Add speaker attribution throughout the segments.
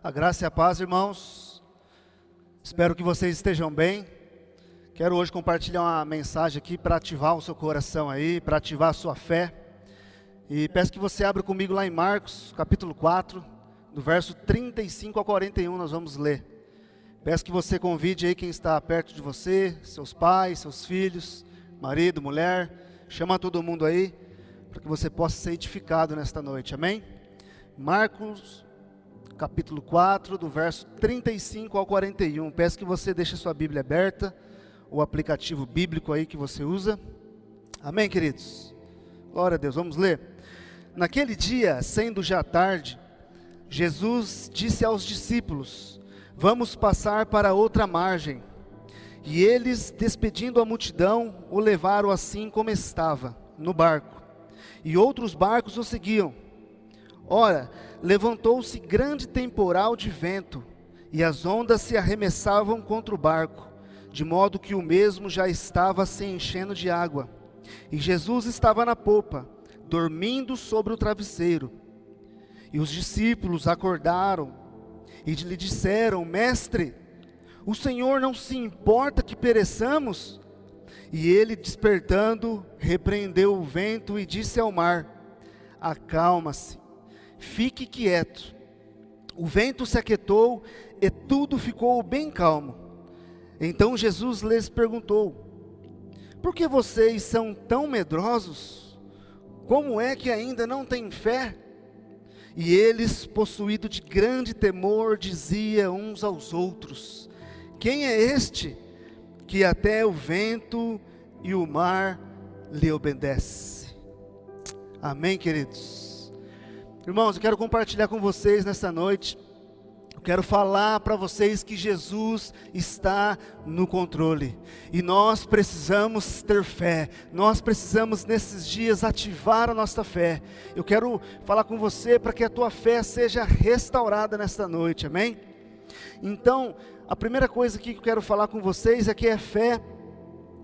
Speaker 1: A graça e a paz, irmãos. Espero que vocês estejam bem. Quero hoje compartilhar uma mensagem aqui para ativar o seu coração aí, para ativar a sua fé. E peço que você abra comigo lá em Marcos, capítulo 4, do verso 35 ao 41, nós vamos ler. Peço que você convide aí quem está perto de você, seus pais, seus filhos, marido, mulher, chama todo mundo aí, para que você possa ser edificado nesta noite, amém? Marcos, capítulo 4, do verso 35 ao 41. Peço que você deixe a sua Bíblia aberta, o aplicativo bíblico aí que você usa. Amém, queridos? Glória a Deus, vamos ler. Naquele dia, sendo já tarde, Jesus disse aos discípulos: vamos passar para outra margem. E eles, despedindo a multidão, o levaram assim como estava, no barco. E outros barcos o seguiam. Ora, levantou-se grande temporal de vento, e as ondas se arremessavam contra o barco, de modo que o mesmo já estava se enchendo de água. E Jesus estava na popa, dormindo sobre o travesseiro. E os discípulos acordaram e lhe disseram: Mestre, o Senhor não se importa que pereçamos? E ele, despertando, repreendeu o vento e disse ao mar: acalma-se, fique quieto. O vento se aquietou e tudo ficou bem calmo. Então Jesus lhes perguntou: por que vocês são tão medrosos? Como é que ainda não têm fé? E eles, possuídos de grande temor, diziam uns aos outros: quem é este que até o vento e o mar lhe obedece? Amém, queridos? Irmãos, eu quero compartilhar com vocês nessa noite. Eu quero falar para vocês que Jesus está no controle. E nós precisamos ter fé. Nós precisamos nesses dias ativar a nossa fé. Eu quero falar com você para que a tua fé seja restaurada nesta noite, amém? Então, a primeira coisa que eu quero falar com vocês é que a fé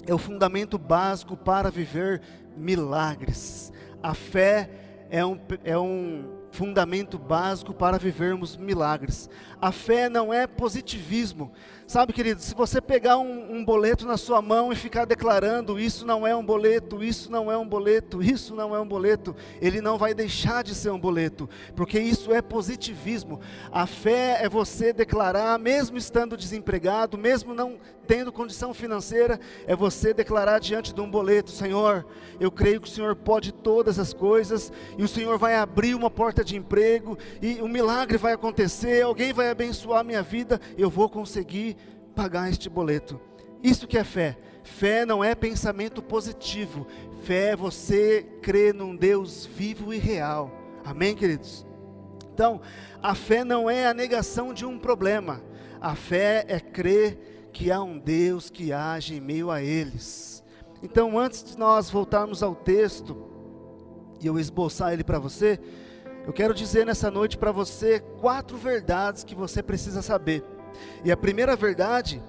Speaker 1: é o fundamento básico para viver milagres. A fé é um fundamento básico para vivermos milagres. A fé não é positivismo. Sabe, querido, se você pegar um boleto na sua mão e ficar declarando: isso não é um boleto, isso não é um boleto, isso não é um boleto, ele não vai deixar de ser um boleto, porque isso é positivismo. A fé é você declarar, mesmo estando desempregado, mesmo não tendo condição financeira, é você declarar diante de um boleto: Senhor, eu creio que o Senhor pode todas as coisas, e o Senhor vai abrir uma porta de emprego, e um milagre vai acontecer, alguém vai abençoar a minha vida, eu vou conseguir pagar este boleto. Isso que é fé. Fé não é pensamento positivo. Fé é você crer num Deus vivo e real. Amém, queridos? Então, a fé não é a negação de um problema. A fé é crer que há um Deus que age em meio a eles. Então, antes de nós voltarmos ao texto e eu esboçar ele para você, eu quero dizer nessa noite para você 4 verdades que você precisa saber. E a primeira verdade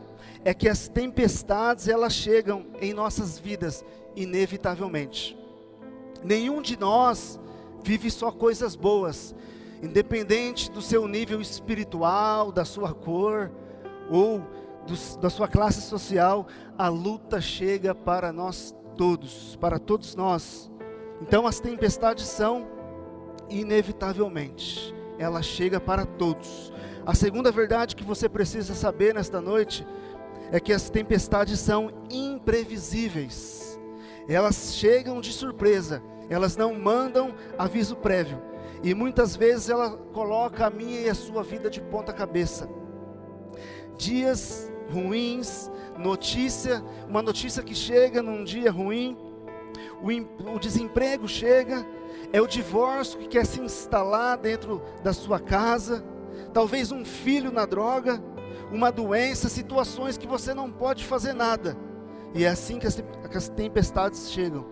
Speaker 1: é que as tempestades, elas chegam em nossas vidas inevitavelmente. Nenhum de nós vive só coisas boas, independente do seu nível espiritual, da sua cor ou da sua classe social. A luta chega para nós todos, para todos nós. Então as tempestades são inevitavelmente, ela chega para todos. A segunda verdade que você precisa saber nesta noite é que as tempestades são imprevisíveis. Elas chegam de surpresa, elas não mandam aviso prévio, e muitas vezes ela coloca a minha e a sua vida de ponta cabeça. Dias ruins, uma notícia que chega num dia ruim, o desemprego chega, é o divórcio que quer se instalar dentro da sua casa, talvez um filho na droga, uma doença, situações que você não pode fazer nada. E é assim que as tempestades chegam,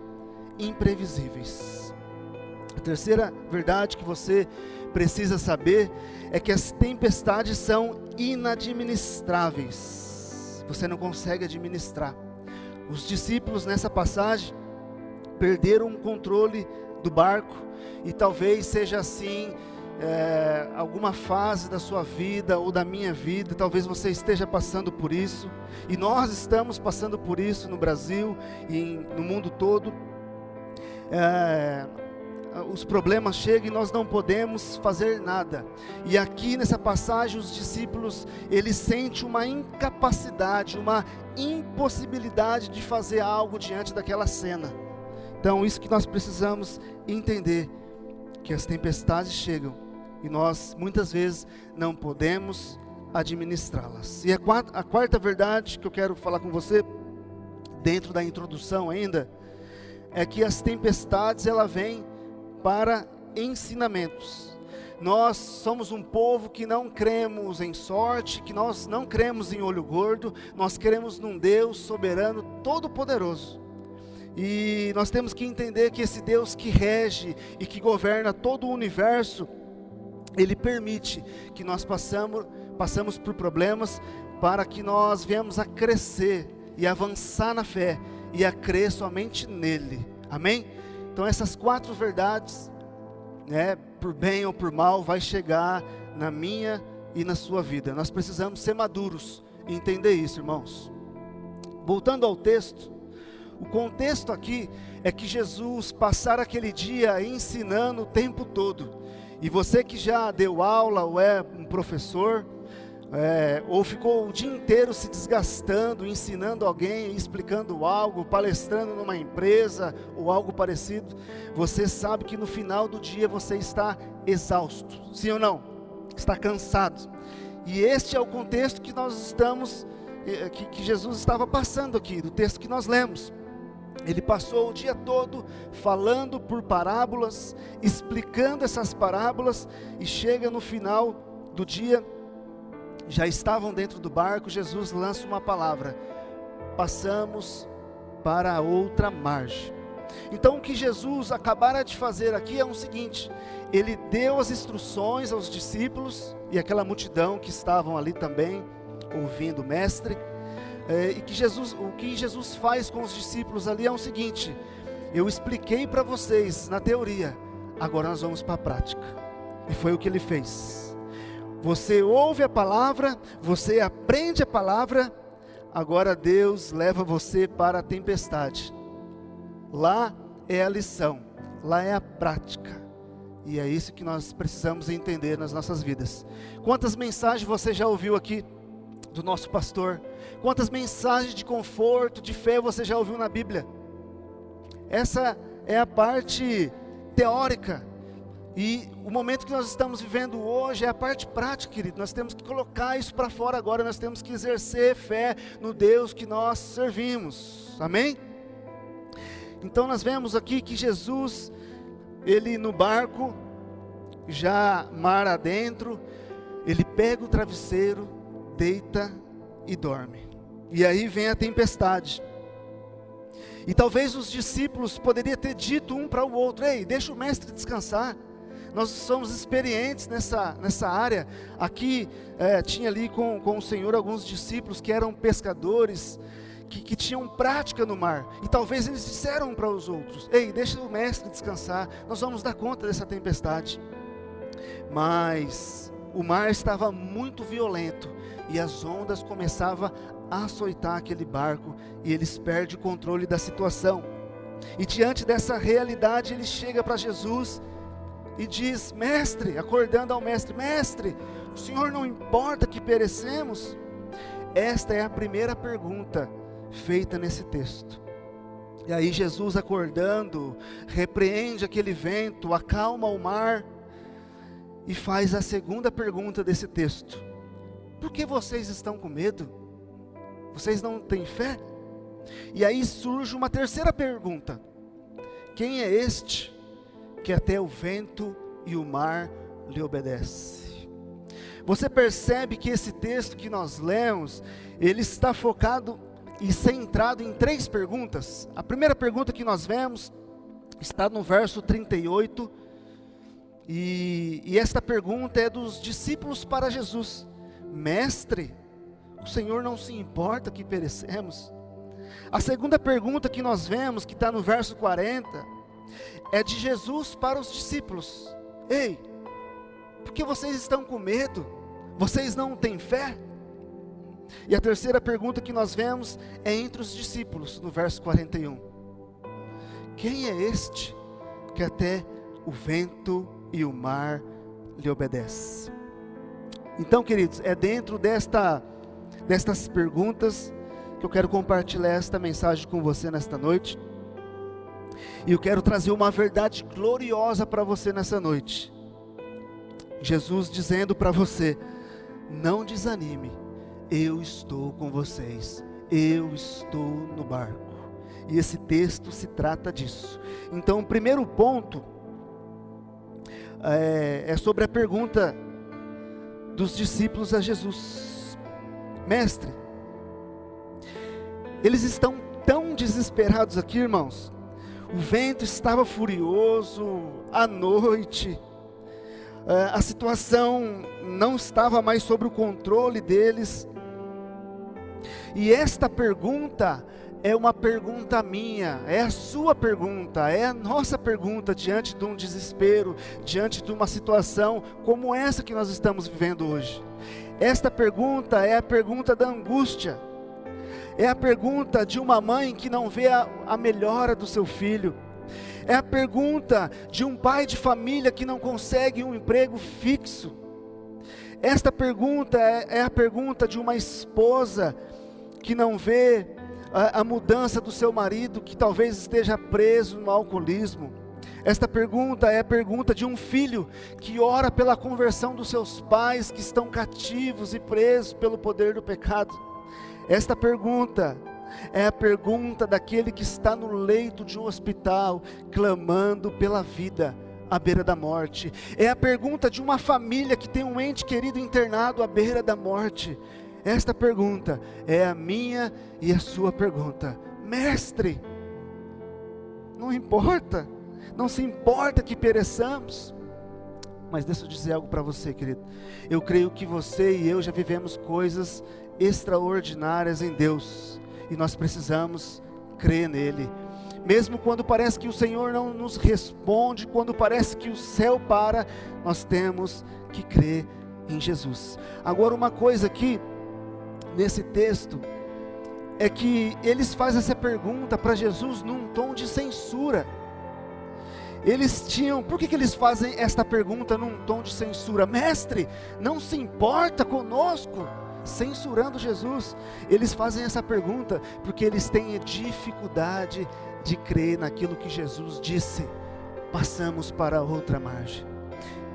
Speaker 1: imprevisíveis. A terceira verdade que você precisa saber é que as tempestades são inadministráveis. Você não consegue administrar. Os discípulos nessa passagem perderam o controle do barco, e talvez seja assim alguma fase da sua vida ou da minha vida, talvez você esteja passando por isso, e nós estamos passando por isso no Brasil e no mundo todo. Os problemas chegam e nós não podemos fazer nada. E aqui nessa passagem os discípulos, eles sentem uma incapacidade, uma impossibilidade de fazer algo diante daquela cena. Então isso que nós precisamos entender, que as tempestades chegam e nós muitas vezes não podemos administrá-las. E a quarta verdade que eu quero falar com você, dentro da introdução ainda, é que as tempestades, ela vem para ensinamentos. Nós somos um povo que não cremos em sorte, que nós não cremos em olho gordo, nós cremos num Deus soberano, todo-poderoso. E nós temos que entender que esse Deus que rege e que governa todo o universo, Ele permite que nós passamos por problemas para que nós venhamos a crescer e avançar na fé e a crer somente nele. Amém? Então essas 4 verdades, por bem ou por mal, vai chegar na minha e na sua vida. Nós precisamos ser maduros e entender isso, irmãos. Voltando ao texto, o contexto aqui é que Jesus passara aquele dia ensinando o tempo todo. E você que já deu aula ou é um professor, ou ficou o dia inteiro se desgastando, ensinando alguém, explicando algo, palestrando numa empresa ou algo parecido, você sabe que no final do dia você está exausto, sim ou não? Está cansado. E este é o contexto que nós estamos, que Jesus estava passando aqui, do texto que nós lemos. Ele passou o dia todo falando por parábolas, explicando essas parábolas, e chega no final do dia, já estavam dentro do barco, Jesus lança uma palavra: passamos para a outra margem. Então o que Jesus acabara de fazer aqui é o seguinte: Ele deu as instruções aos discípulos, e aquela multidão que estavam ali também, ouvindo o mestre, o que Jesus faz com os discípulos ali é o seguinte: eu expliquei para vocês na teoria, agora nós vamos para a prática. E foi o que Ele fez. Você ouve a palavra, você aprende a palavra, agora Deus leva você para a tempestade. Lá é a lição, lá é a prática. E é isso que nós precisamos entender nas nossas vidas. Quantas mensagens você já ouviu aqui do nosso pastor? Quantas mensagens de conforto, de fé você já ouviu na Bíblia? Essa é a parte teórica. E o momento que nós estamos vivendo hoje é a parte prática, querido. Nós temos que colocar isso para fora agora. Nós temos que exercer fé no Deus que nós servimos. Amém? Então nós vemos aqui que Jesus, Ele no barco, já mar adentro, Ele pega o travesseiro, deita e dorme. E aí vem a tempestade. E talvez os discípulos poderiam ter dito um para o outro: ei, deixa o mestre descansar. Nós somos experientes nessa área. Aqui tinha ali com o Senhor alguns discípulos que eram pescadores, que tinham prática no mar. E talvez eles disseram um para os outros: ei, deixa o mestre descansar, nós vamos dar conta dessa tempestade. Mas o mar estava muito violento e as ondas começavam a açoitar aquele barco, e eles perdem o controle da situação. E diante dessa realidade, ele chega para Jesus e diz: mestre, acordando ao mestre: mestre, o Senhor não importa que perecemos? Esta é a primeira pergunta feita nesse texto. E aí Jesus, acordando, repreende aquele vento, acalma o mar e faz a segunda pergunta desse texto: por que vocês estão com medo? Vocês não têm fé? E aí surge uma terceira pergunta: quem é este que até o vento e o mar lhe obedece? Você percebe que esse texto que nós lemos, ele está focado e centrado em 3 perguntas. A primeira pergunta que nós vemos está no verso 38, e esta pergunta é dos discípulos para Jesus: mestre, o Senhor não se importa que perecemos? A segunda pergunta que nós vemos, que está no verso 40, é de Jesus para os discípulos: ei, Por que vocês estão com medo? Vocês não têm fé? E a terceira pergunta que nós vemos é entre os discípulos, no verso 41. Quem é este que até o vento e o mar lhe obedecem? Então, queridos, é dentro destas perguntas que eu quero compartilhar esta mensagem com você nesta noite. E eu quero trazer uma verdade gloriosa para você nessa noite. Jesus dizendo para você: não desanime, eu estou com vocês, eu estou no barco. E esse texto se trata disso. Então, o primeiro ponto é sobre a pergunta dos discípulos a Jesus: Mestre, eles estão tão desesperados aqui, irmãos. O vento estava furioso, à noite, a situação não estava mais sob o controle deles. E esta pergunta é uma pergunta minha, é a sua pergunta, é a nossa pergunta diante de um desespero, diante de uma situação como essa que nós estamos vivendo hoje. Esta pergunta é a pergunta da angústia, é a pergunta de uma mãe que não vê a melhora do seu filho, é a pergunta de um pai de família que não consegue um emprego fixo. Esta pergunta é a pergunta de uma esposa que não vê a mudança do seu marido, que talvez esteja preso no alcoolismo. Esta pergunta é a pergunta de um filho que ora pela conversão dos seus pais, que estão cativos e presos pelo poder do pecado. Esta pergunta é a pergunta daquele que está no leito de um hospital, clamando pela vida, à beira da morte. É a pergunta de uma família que tem um ente querido internado à beira da morte. Esta pergunta é a minha e a sua pergunta. Mestre, não importa, não se importa que pereçamos. Mas deixa eu dizer algo para você, querido. Eu creio que você e eu já vivemos coisas extraordinárias em Deus, e nós precisamos crer nele. Mesmo quando parece que o Senhor não nos responde, quando parece que o céu para, nós temos que crer em Jesus. Agora, uma coisa aqui nesse texto é que eles fazem essa pergunta para Jesus num tom de censura. Por que eles fazem esta pergunta num tom de censura? Mestre, não se importa conosco? Censurando Jesus. Eles fazem essa pergunta porque eles têm dificuldade de crer naquilo que Jesus disse. Passamos para outra margem.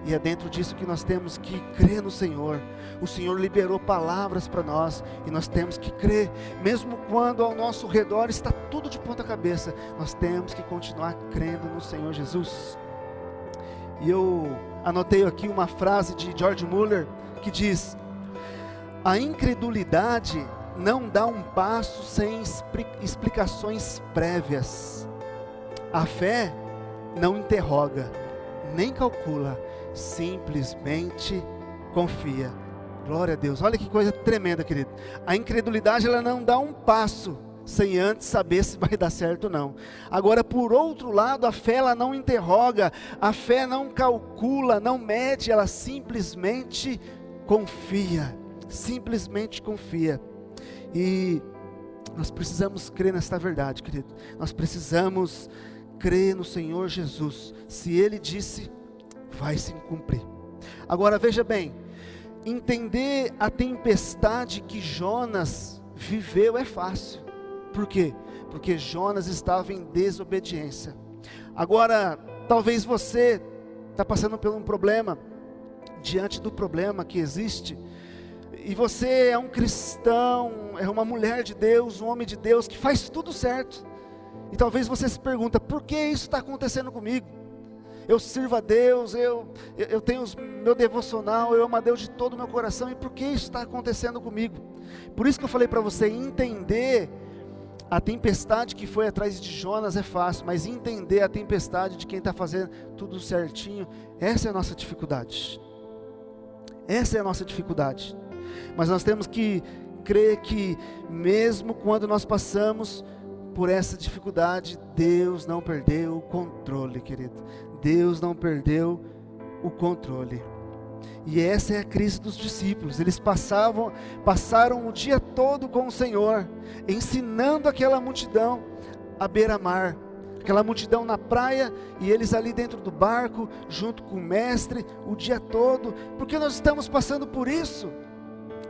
Speaker 1: E é dentro disso que nós temos que crer no Senhor. O Senhor liberou palavras para nós, e nós temos que crer, mesmo quando ao nosso redor está tudo de ponta cabeça. Nós temos que continuar crendo no Senhor Jesus. E eu anotei aqui uma frase de George Muller, que diz: a incredulidade não dá um passo sem explicações prévias. A fé não interroga, nem calcula, simplesmente confia. Glória a Deus. Olha que coisa tremenda, querido. A incredulidade, ela não dá um passo sem antes saber se vai dar certo ou não. Agora, por outro lado, a fé, ela não interroga, a fé não calcula, não mede, ela simplesmente confia. Simplesmente confia. E nós precisamos crer nesta verdade, querido. Nós precisamos crer no Senhor Jesus. Se Ele disse, vai se cumprir. Agora veja bem, entender a tempestade que Jonas viveu é fácil. Por quê? Porque Jonas estava em desobediência. Agora, talvez você está passando por um problema, diante do problema que existe, e você é um cristão, é uma mulher de Deus, um homem de Deus, que faz tudo certo, e talvez você se pergunta, por que isso está acontecendo comigo? Eu sirvo a Deus, eu tenho meu devocional, eu amo a Deus de todo o meu coração, e por que isso está acontecendo comigo? Por isso que eu falei para você, entender a tempestade que foi atrás de Jonas é fácil, mas entender a tempestade de quem está fazendo tudo certinho, essa é a nossa dificuldade. Essa é a nossa dificuldade. Mas nós temos que crer que mesmo quando nós passamos por essa dificuldade, Deus não perdeu o controle, querido. Deus não perdeu o controle. E essa é a crise dos discípulos. Eles passaram o dia todo com o Senhor, ensinando aquela multidão à beira-mar, aquela multidão na praia, e eles ali dentro do barco, junto com o mestre, o dia todo. Porque nós estamos passando por isso?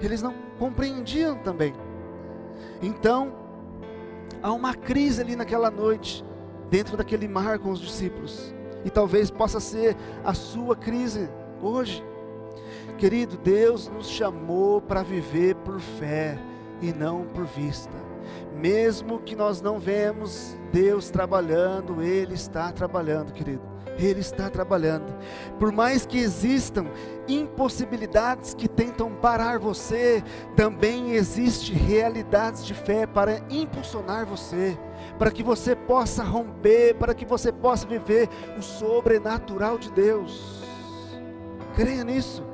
Speaker 1: Eles não compreendiam também. Então, há uma crise ali naquela noite, dentro daquele mar com os discípulos. E talvez possa ser a sua crise hoje. Querido, Deus nos chamou para viver por fé e não por vista. Mesmo que nós não vemos Deus trabalhando, Ele está trabalhando, querido. Ele está trabalhando. Por mais que existam impossibilidades que tentam parar você, também existe realidades de fé para impulsionar você, para que você possa romper, para que você possa viver o sobrenatural de Deus. Creia nisso.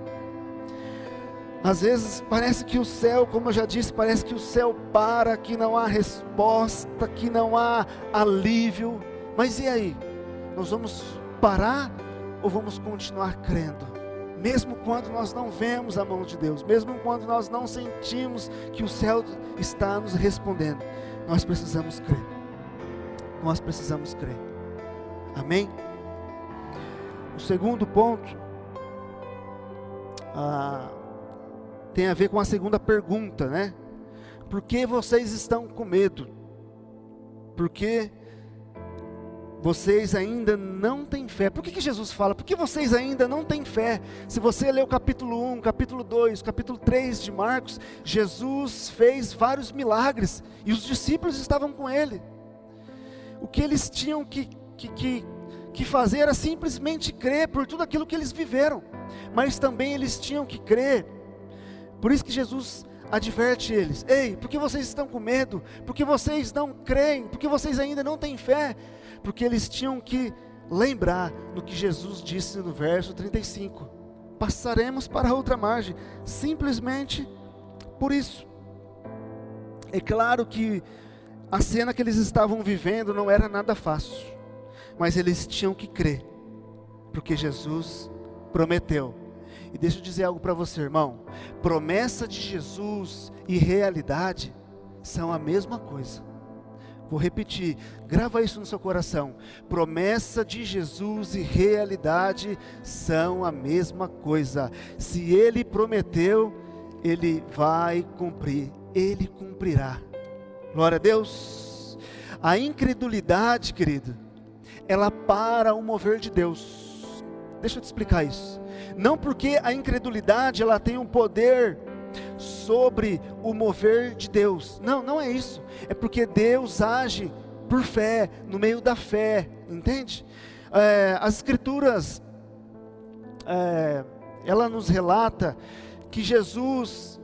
Speaker 1: Às vezes parece que o céu, como eu já disse, parece que o céu para, que não há resposta, que não há alívio. Mas e aí? Nós vamos parar ou vamos continuar crendo? Mesmo quando nós não vemos a mão de Deus, mesmo quando nós não sentimos que o céu está nos respondendo, nós precisamos crer. Nós precisamos crer. Amém? O segundo ponto tem a ver com a segunda pergunta, né? Por que vocês estão com medo? Por que vocês ainda não têm fé? Por que Jesus fala? Por que vocês ainda não têm fé? Se você ler o capítulo 1, capítulo 2, capítulo 3 de Marcos, Jesus fez vários milagres e os discípulos estavam com ele. O que eles tinham que fazer era simplesmente crer por tudo aquilo que eles viveram, mas também eles tinham que crer. Por isso que Jesus adverte eles: ei, por que vocês estão com medo? Por que vocês não creem? Por que vocês ainda não têm fé? Porque eles tinham que lembrar no que Jesus disse no verso 35: passaremos para a outra margem, simplesmente por isso. É claro que a cena que eles estavam vivendo não era nada fácil, mas eles tinham que crer, porque Jesus prometeu. E deixa eu dizer algo para você, irmão: promessa de Jesus e realidade são a mesma coisa. Vou repetir, grava isso no seu coração: promessa de Jesus e realidade são a mesma coisa. Se Ele prometeu, Ele vai cumprir, Ele cumprirá. Glória a Deus. A incredulidade, querido, ela para o mover de Deus. Deixa eu te explicar isso. Não porque a incredulidade ela tem um poder sobre o mover de Deus. Não, não é isso. É porque Deus age por fé, no meio da fé, entende? As Escrituras, ela nos relata que Jesus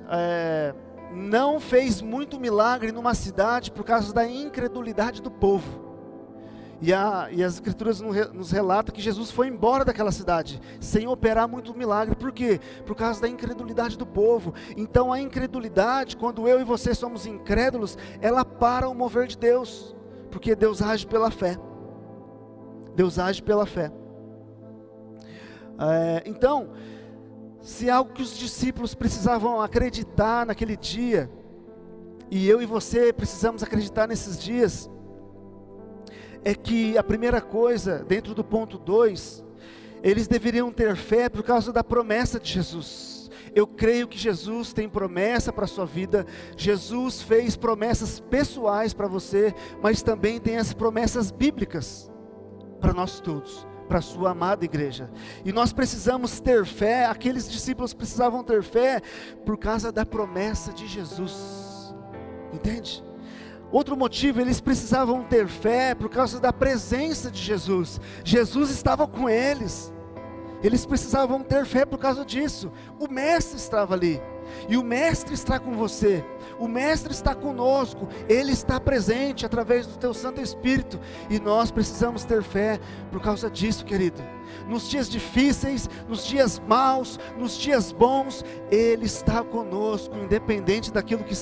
Speaker 1: não fez muito milagre numa cidade por causa da incredulidade do povo. E as Escrituras nos relatam que Jesus foi embora daquela cidade, sem operar muito milagre. Por quê? Por causa da incredulidade do povo. Então a incredulidade, quando eu e você somos incrédulos, ela para o mover de Deus, porque Deus age pela fé. Deus age pela fé. Então, se algo que os discípulos precisavam acreditar naquele dia, e eu e você precisamos acreditar nesses dias, é que a primeira coisa, dentro do ponto 2, eles deveriam ter fé por causa da promessa de Jesus. Eu creio que Jesus tem promessa para a sua vida. Jesus fez promessas pessoais para você, mas também tem as promessas bíblicas para nós todos, para a sua amada igreja. E nós precisamos ter fé. Aqueles discípulos precisavam ter fé por causa da promessa de Jesus, entende? Outro motivo, eles precisavam ter fé por causa da presença de Jesus. Jesus estava com eles. Eles precisavam ter fé por causa disso. O Mestre estava ali. E o Mestre está com você. O Mestre está conosco. Ele está presente através do teu Santo Espírito. E nós precisamos ter fé por causa disso, querido. Nos dias difíceis, nos dias maus, nos dias bons, Ele está conosco, independente daquilo que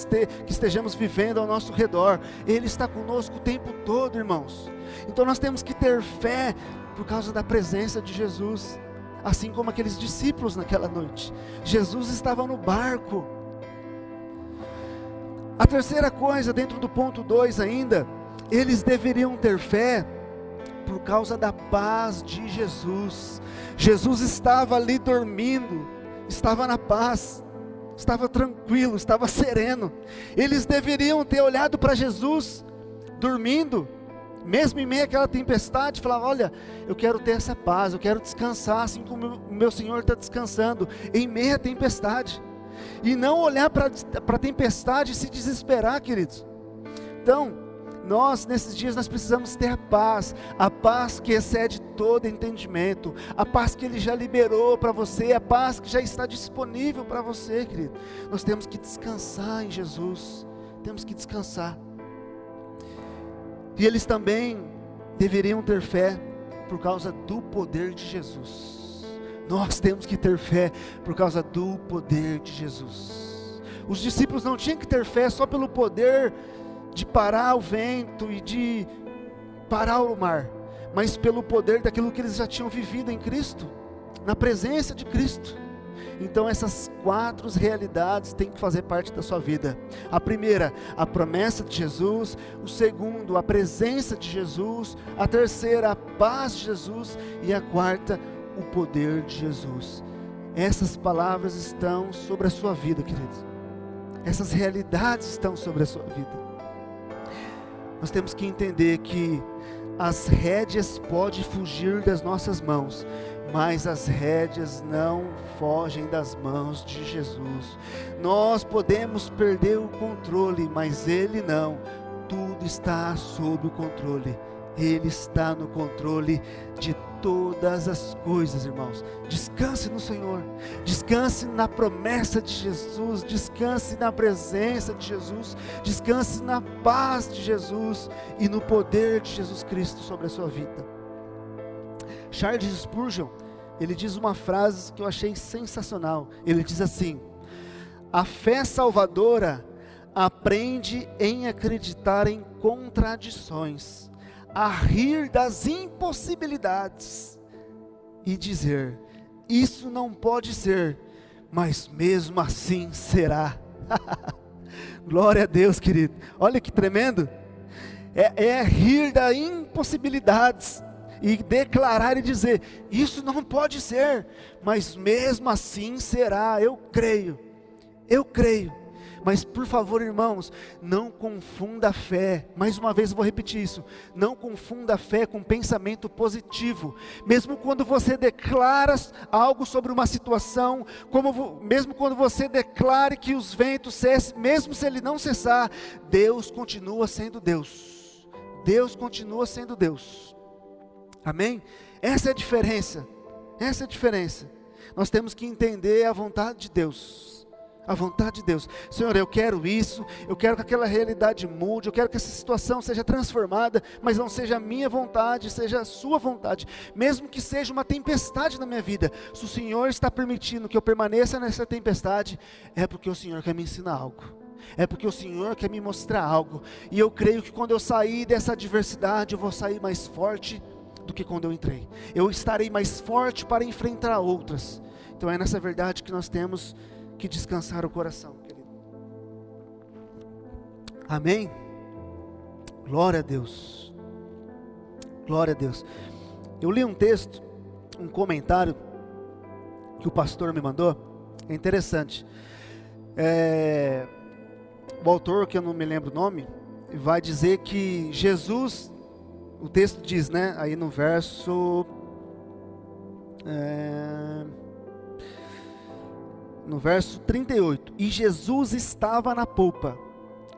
Speaker 1: estejamos vivendo ao nosso redor. Ele está conosco o tempo todo, irmãos. Então nós temos que ter fé por causa da presença de Jesus. assim como aqueles discípulos naquela noite. Jesus estava no barco. A terceira coisa, dentro do ponto 2 ainda, eles deveriam ter fé por causa da paz de Jesus. Jesus estava ali dormindo, estava na paz, estava tranquilo, estava sereno. Eles deveriam ter olhado para Jesus dormindo, mesmo em meio àquela tempestade, falar: olha, eu quero ter essa paz, eu quero descansar assim como o meu Senhor está descansando em meio à tempestade. E não olhar para a tempestade e se desesperar, queridos. Então, nesses dias nós precisamos ter a paz que excede todo entendimento, a paz que Ele já liberou para você, a paz que já está disponível para você, querido. Nós temos que descansar em Jesus, temos que descansar. E eles também deveriam ter fé por causa do poder de Jesus. Nós temos que ter fé por causa do poder de Jesus. Os discípulos não tinham que ter fé só pelo poder de parar o vento e de parar o mar, mas pelo poder daquilo que eles já tinham vivido em Cristo, na presença de Cristo. Então essas 4 realidades têm que fazer parte da sua vida. A primeira, a promessa de Jesus. O segundo, a presença de Jesus. A terceira, a paz de Jesus. E a quarta, o poder de Jesus. Essas palavras estão sobre a sua vida, queridos. Essas realidades estão sobre a sua vida. Nós temos que entender que as rédeas podem fugir das nossas mãos, mas as rédeas não fogem das mãos de Jesus. Nós podemos perder o controle, mas Ele não. Tudo está sob o controle. Ele está no controle de todas as coisas, irmãos. Descanse no Senhor, descanse na promessa de Jesus, descanse na presença de Jesus, descanse na paz de Jesus e no poder de Jesus Cristo sobre a sua vida. Charles Spurgeon, ele diz uma frase que eu achei sensacional. Ele diz assim: a fé salvadora aprende em acreditar em contradições, a rir das impossibilidades e dizer: isso não pode ser, mas mesmo assim será. Glória a Deus, querido. Olha que tremendo. É rir das impossibilidades e declarar e dizer: isso não pode ser, mas mesmo assim será. Eu creio. Mas por favor, irmãos, não confunda a fé. Mais uma vez eu vou repetir isso: não confunda a fé com pensamento positivo. Mesmo quando você declara algo sobre uma situação, mesmo quando você declare que os ventos cessem, mesmo se ele não cessar, Deus continua sendo Deus. Deus continua sendo Deus. Amém? Essa é a diferença. Nós temos que entender a vontade de Deus. A vontade de Deus. Senhor, eu quero isso, eu quero que aquela realidade mude, eu quero que essa situação seja transformada, mas não seja a minha vontade, seja a sua vontade. Mesmo que seja uma tempestade na minha vida, se o Senhor está permitindo que eu permaneça nessa tempestade, é porque o Senhor quer me ensinar algo. É porque o Senhor quer me mostrar algo. E eu creio que quando eu sair dessa adversidade, eu vou sair mais forte do que quando eu entrei. Eu estarei mais forte para enfrentar outras. Então é nessa verdade que nós temos que descansar o coração, querido. Amém? Glória a Deus. Glória a Deus. Eu li um texto, um comentário que o pastor me mandou. É interessante. O autor, que eu não me lembro o nome, vai dizer que Jesus, o texto diz, né, aí no verso no verso 38, e Jesus estava na polpa,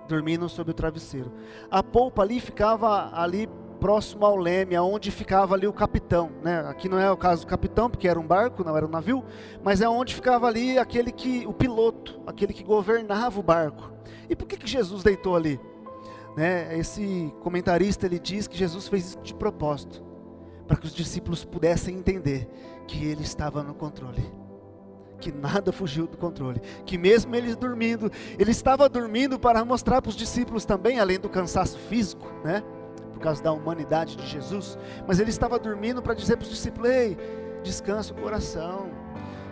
Speaker 1: dormindo sobre o travesseiro. A polpa ali ficava ali próximo ao leme, aonde ficava ali o capitão, né? Aqui não é o caso do capitão, porque era um barco, não era um navio, mas é onde ficava ali o piloto, aquele que governava o barco. E por que Jesus deitou ali? Né? Esse comentarista, ele diz que Jesus fez isso de propósito, para que os discípulos pudessem entender que ele estava no controle, que nada fugiu do controle, que mesmo eles dormindo, ele estava dormindo para mostrar para os discípulos também, além do cansaço físico, né, por causa da humanidade de Jesus, mas ele estava dormindo para dizer para os discípulos: ei, descanse o coração.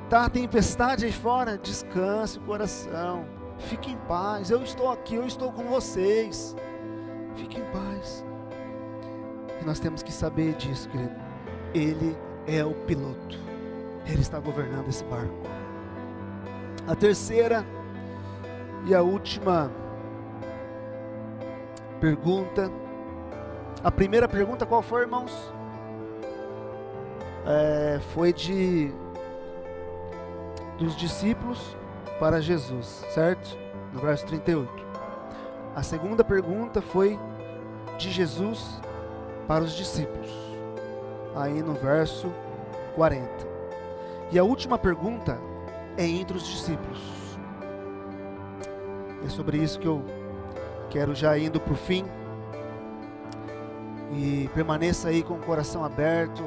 Speaker 1: Tá a tempestade aí fora, descanse o coração. Fique em paz, eu estou aqui, eu estou com vocês. Fique em paz. E nós temos que saber disso, querido. Ele é o piloto. Ele está governando esse barco. A terceira e a última pergunta. A primeira pergunta qual foi, irmãos? Foi dos discípulos para Jesus, certo? No verso 38. A segunda pergunta foi de Jesus para os discípulos, aí no verso 40. E a última pergunta é entre os discípulos. É sobre isso que eu quero já indo para o fim. E permaneça aí com o coração aberto,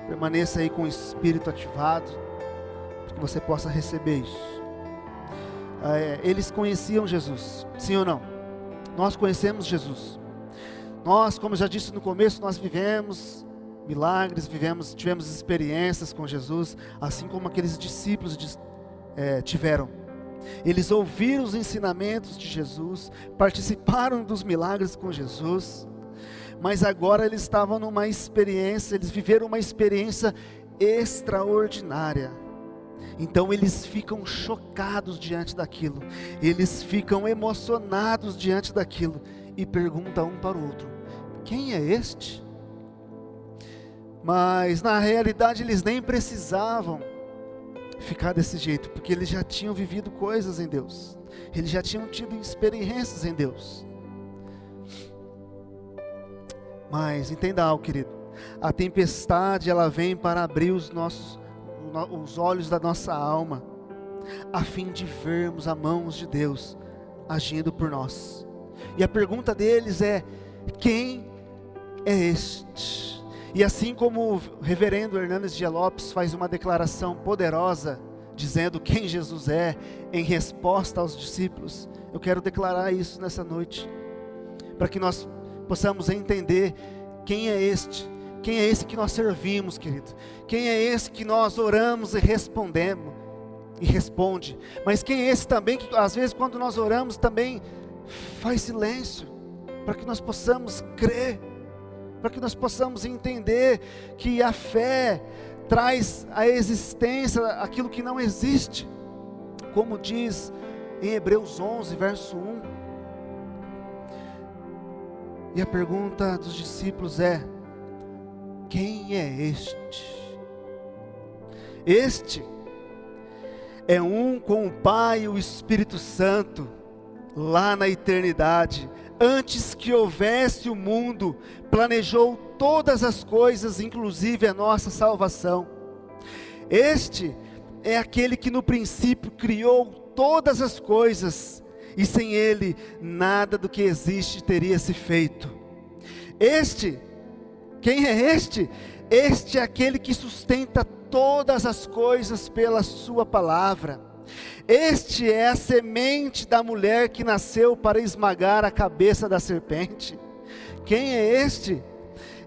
Speaker 1: permaneça aí com o espírito ativado, para que você possa receber isso. Eles conheciam Jesus, sim ou não? Nós conhecemos Jesus. Nós, como já disse no começo, nós vivemos milagres, tivemos experiências com Jesus, assim como aqueles discípulos tiveram. Eles ouviram os ensinamentos de Jesus, participaram dos milagres com Jesus, mas agora eles estavam numa experiência, eles viveram uma experiência extraordinária. Então eles ficam chocados diante daquilo, eles ficam emocionados diante daquilo, e perguntam um para o outro: quem é este? Mas na realidade eles nem precisavam ficar desse jeito, porque eles já tinham vivido coisas em Deus, eles já tinham tido experiências em Deus. Mas entenda algo, querido, a tempestade ela vem para abrir os olhos da nossa alma, a fim de vermos a mão de Deus agindo por nós. E a pergunta deles é: quem é este? E assim como o reverendo Hernanes Dias Lopes faz uma declaração poderosa, dizendo quem Jesus é, em resposta aos discípulos, eu quero declarar isso nessa noite, para que nós possamos entender quem é este. Quem é esse que nós servimos, querido? Quem é esse que nós oramos e respondemos? E responde. Mas quem é esse também que às vezes quando nós oramos também faz silêncio, para que nós possamos crer, para que nós possamos entender que a fé traz à existência aquilo que não existe, como diz em Hebreus 11, verso 1. E a pergunta dos discípulos é: quem é este? Este é um com o Pai e o Espírito Santo, lá na eternidade. Antes que houvesse o mundo, planejou todas as coisas, inclusive a nossa salvação. Este é aquele que no princípio criou todas as coisas, e sem Ele, nada do que existe teria se feito. Quem é este? Este é aquele que sustenta todas as coisas pela sua palavra. Este é a semente da mulher que nasceu para esmagar a cabeça da serpente. Quem é este?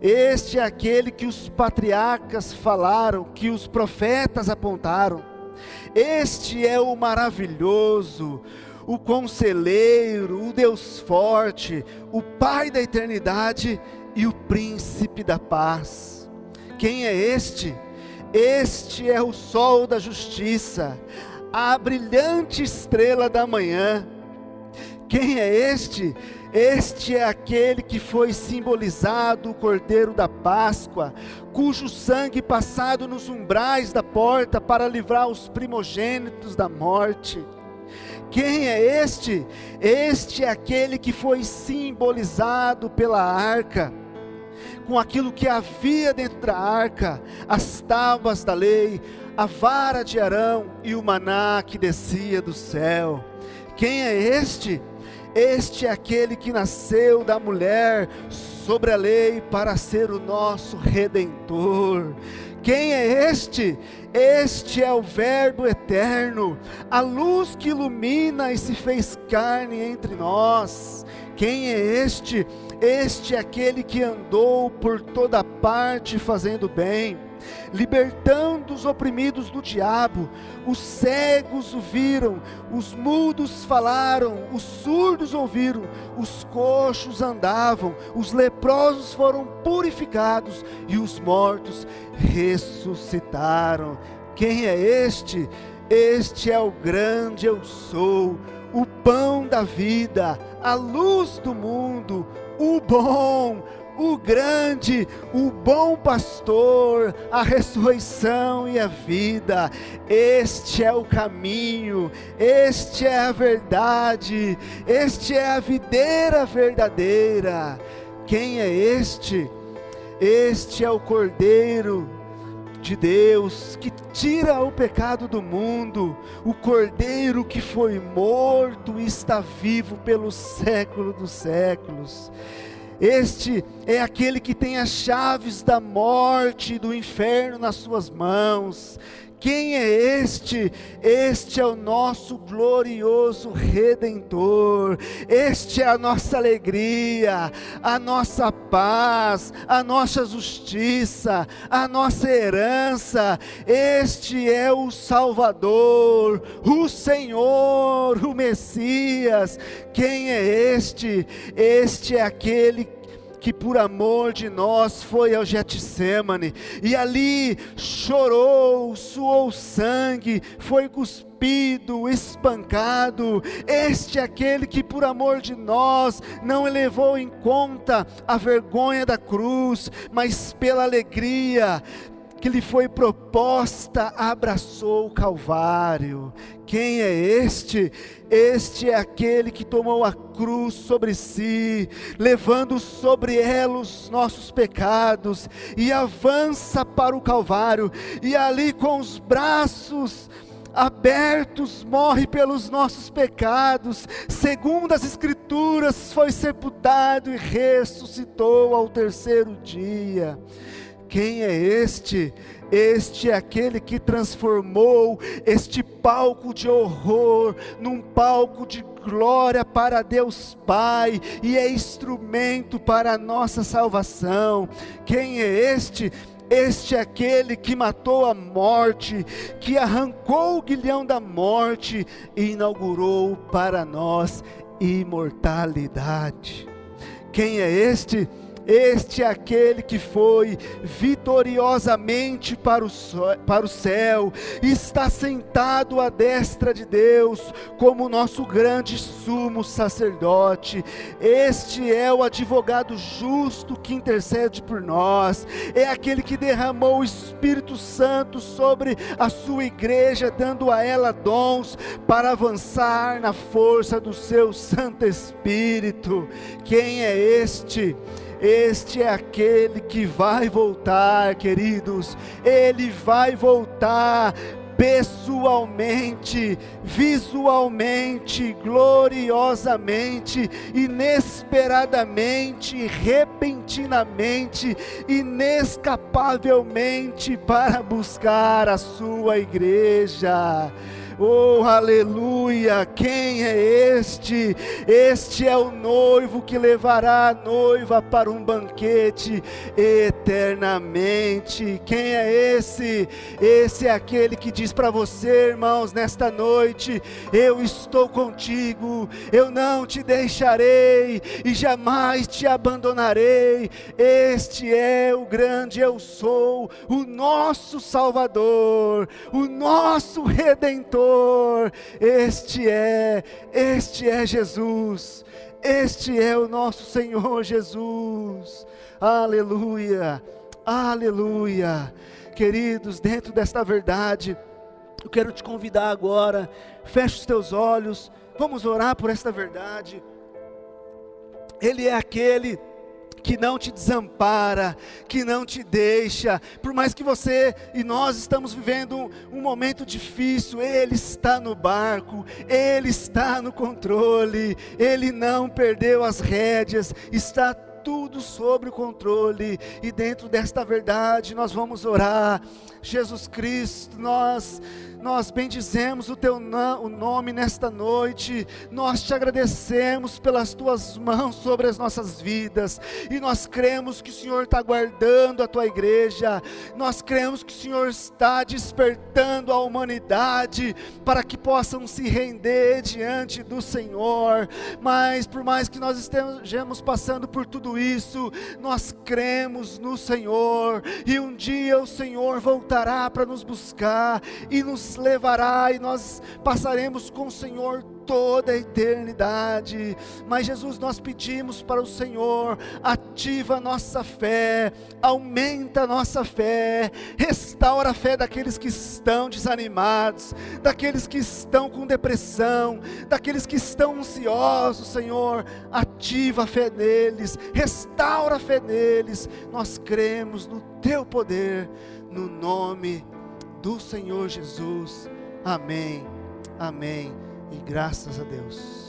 Speaker 1: Este é aquele que os patriarcas falaram, que os profetas apontaram. Este é o maravilhoso, o conselheiro, o Deus forte, o Pai da eternidade e o príncipe da paz. Quem é este? Este é o sol da justiça, a brilhante estrela da manhã. Quem é este? Este é aquele que foi simbolizado, o Cordeiro da Páscoa, cujo sangue passado nos umbrais da porta para livrar os primogênitos da morte. Quem é este? Este é aquele que foi simbolizado pela arca, com aquilo que havia dentro da arca, as tábuas da lei, a vara de Arão e o maná que descia do céu. Quem é este? Este é aquele que nasceu da mulher sobre a lei para ser o nosso Redentor. Quem é este? Este é o Verbo eterno, a luz que ilumina e se fez carne entre nós. Quem é este? Este é aquele que andou por toda parte fazendo bem, libertando os oprimidos do diabo. Os cegos o viram, os mudos falaram, os surdos ouviram, os coxos andavam, os leprosos foram purificados e os mortos ressuscitaram. Quem é este? Este é o grande eu sou, o pão da vida, a luz do mundo, o bom, o grande, o bom pastor, a ressurreição e a vida. Este é o caminho, este é a verdade, este é a videira verdadeira. Quem é este? Este é o Cordeiro de Deus, que tira o pecado do mundo, o Cordeiro que foi morto e está vivo pelo século dos séculos. Este é aquele que tem as chaves da morte e do inferno nas suas mãos. Quem é este? Este é o nosso glorioso Redentor. Este é a nossa alegria, a nossa paz, a nossa justiça, a nossa herança. Este é o Salvador, o Senhor, o Messias. Quem é este? Este é aquele que por amor de nós foi ao Getsêmani, e ali chorou, suou sangue, foi cuspido, espancado. Este é aquele que por amor de nós não levou em conta a vergonha da cruz, mas pela alegria que lhe foi proposta, abraçou o Calvário. Quem é este? Este é aquele que tomou a cruz sobre si, levando sobre ela os nossos pecados, e avança para o Calvário, e ali com os braços abertos, morre pelos nossos pecados, segundo as Escrituras, foi sepultado e ressuscitou ao terceiro dia. Quem é este? Este é aquele que transformou este palco de horror num palco de glória para Deus Pai, e é instrumento para a nossa salvação. Quem é este? Este é aquele que matou a morte, que arrancou o guilhão da morte e inaugurou para nós imortalidade. Quem é este? Este é aquele que foi vitoriosamente para o céu, está sentado à destra de Deus, como nosso grande sumo sacerdote. Este é o advogado justo que intercede por nós, é aquele que derramou o Espírito Santo sobre a sua igreja, dando a ela dons para avançar na força do seu Santo Espírito. Quem é este? Este é aquele que vai voltar, queridos. Ele vai voltar pessoalmente, visualmente, gloriosamente, inesperadamente, repentinamente, inescapavelmente, para buscar a sua igreja. Oh, aleluia! Quem é este? Este é o noivo que levará a noiva para um banquete eternamente. Quem é esse? Esse é aquele que diz para você, irmãos, nesta noite: eu estou contigo, eu não te deixarei e jamais te abandonarei. Este é o grande eu sou, o nosso Salvador, o nosso Redentor. Este é Jesus, este é o nosso Senhor Jesus. Aleluia, aleluia. Queridos, dentro desta verdade, eu quero te convidar agora, feche os teus olhos, vamos orar por esta verdade. Ele é aquele que não te desampara, que não te deixa, por mais que você e nós estamos vivendo um momento difícil, Ele está no barco, Ele está no controle, Ele não perdeu as rédeas, está tudo sob o controle. E dentro desta verdade nós vamos orar. Jesus Cristo, nós nós bendizemos o o nome nesta noite, nós te agradecemos pelas tuas mãos sobre as nossas vidas, e nós cremos que o Senhor está guardando a tua igreja, nós cremos que o Senhor está despertando a humanidade, para que possam se render diante do Senhor. Mas por mais que nós estejamos passando por tudo isso, nós cremos no Senhor, e um dia o Senhor voltará para nos buscar, e nos levará, e nós passaremos com o Senhor toda a eternidade. Mas Jesus, nós pedimos para o Senhor, ativa a nossa fé, aumenta a nossa fé, restaura a fé daqueles que estão desanimados, daqueles que estão com depressão, daqueles que estão ansiosos. Senhor, ativa a fé neles, restaura a fé neles. Nós cremos no teu poder, no nome do Senhor Jesus. Amém, amém, e graças a Deus.